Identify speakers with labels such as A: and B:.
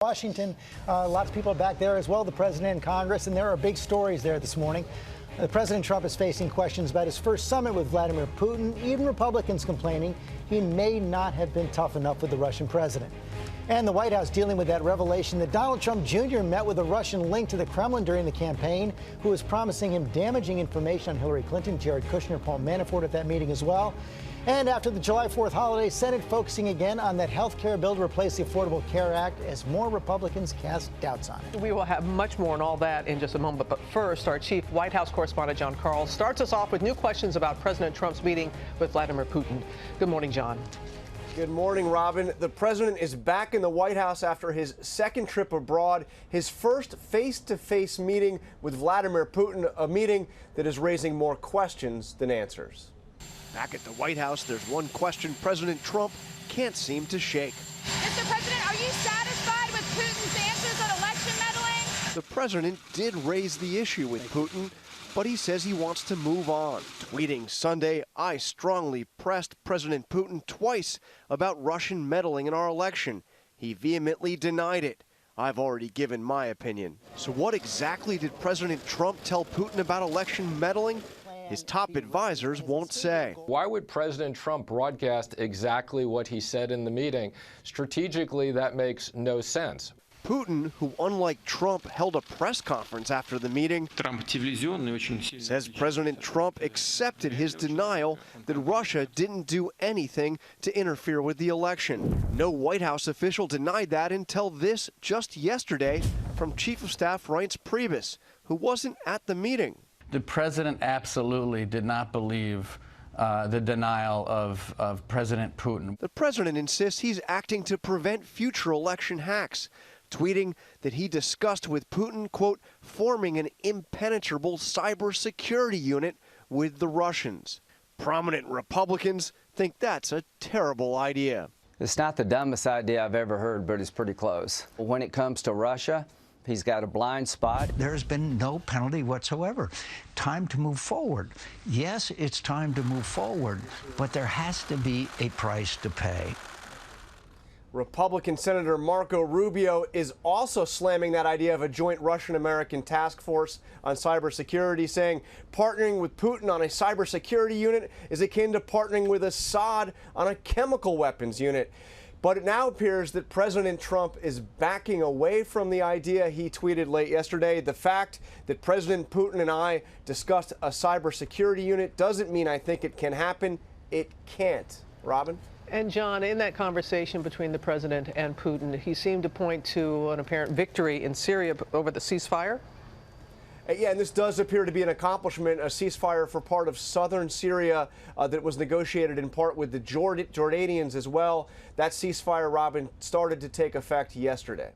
A: Washington, lots of people are back there as well, the president and Congress, and there are big stories there this morning. President Trump is facing questions about his first summit with Vladimir Putin, even Republicans complaining he may not have been tough enough with the Russian president. And the White House dealing with that revelation that Donald Trump Jr. met with a Russian linked to the Kremlin during the campaign, who was promising him damaging information on Hillary Clinton. Jared Kushner, Paul Manafort at that meeting as well. And after the July 4th holiday, Senate focusing again on that health care bill to replace the Affordable Care Act as more Republicans cast doubts on it.
B: We will have much more on all that in just a moment. But first, our chief White House correspondent, John Karl, starts us off with new questions about President Trump's meeting with Vladimir Putin. Good morning, John.
C: Good morning, Robin. The president is back in the White House after his second trip abroad, his first face-to-face meeting with Vladimir Putin, a meeting that is raising more questions than answers.
D: Back at the White House, there's one question President Trump can't seem to shake.
E: Mr. President, are you satisfied with Putin's answers on election meddling?
D: The president did raise the issue with Putin, but he says he wants to move on. Tweeting Sunday, I strongly pressed President Putin twice about Russian meddling in our election. He vehemently denied it. I've already given my opinion. So what exactly did President Trump tell Putin about election meddling? His top advisors won't say.
F: Why would President Trump broadcast exactly what he said in the meeting? Strategically, that makes no sense.
D: Putin, who unlike Trump held a press conference after the meeting, says President Trump accepted his denial that Russia didn't do anything to interfere with the election. No White House official denied that until this just yesterday from Chief of Staff Reince Priebus, who wasn't at the meeting.
G: The president absolutely did not believe the denial of President Putin.
D: The president insists he's acting to prevent future election hacks, tweeting that he discussed with Putin, quote, forming an impenetrable cybersecurity unit with the Russians. Prominent Republicans think that's a terrible idea.
H: It's not the dumbest idea I've ever heard, but it's pretty close. When it comes to Russia, he's got a blind spot.
I: There's been no penalty whatsoever. Time to move forward. Yes, it's time to move forward, but there has to be a price to pay.
C: Republican Senator Marco Rubio is also slamming that idea of a joint Russian-American task force on cybersecurity, saying partnering with Putin on a cybersecurity unit is akin to partnering with Assad on a chemical weapons unit. But it now appears that President Trump is backing away from the idea he tweeted late yesterday. The fact that President Putin and I discussed a cybersecurity unit doesn't mean I think it can happen. It can't. Robin?
B: And John, in that conversation between the president and Putin, he seemed to point to an apparent victory in Syria over the ceasefire.
C: Yeah, and this does appear to be an accomplishment, a ceasefire for part of southern Syria that was negotiated in part with the Jordanians as well. That ceasefire, Robin, started to take effect yesterday.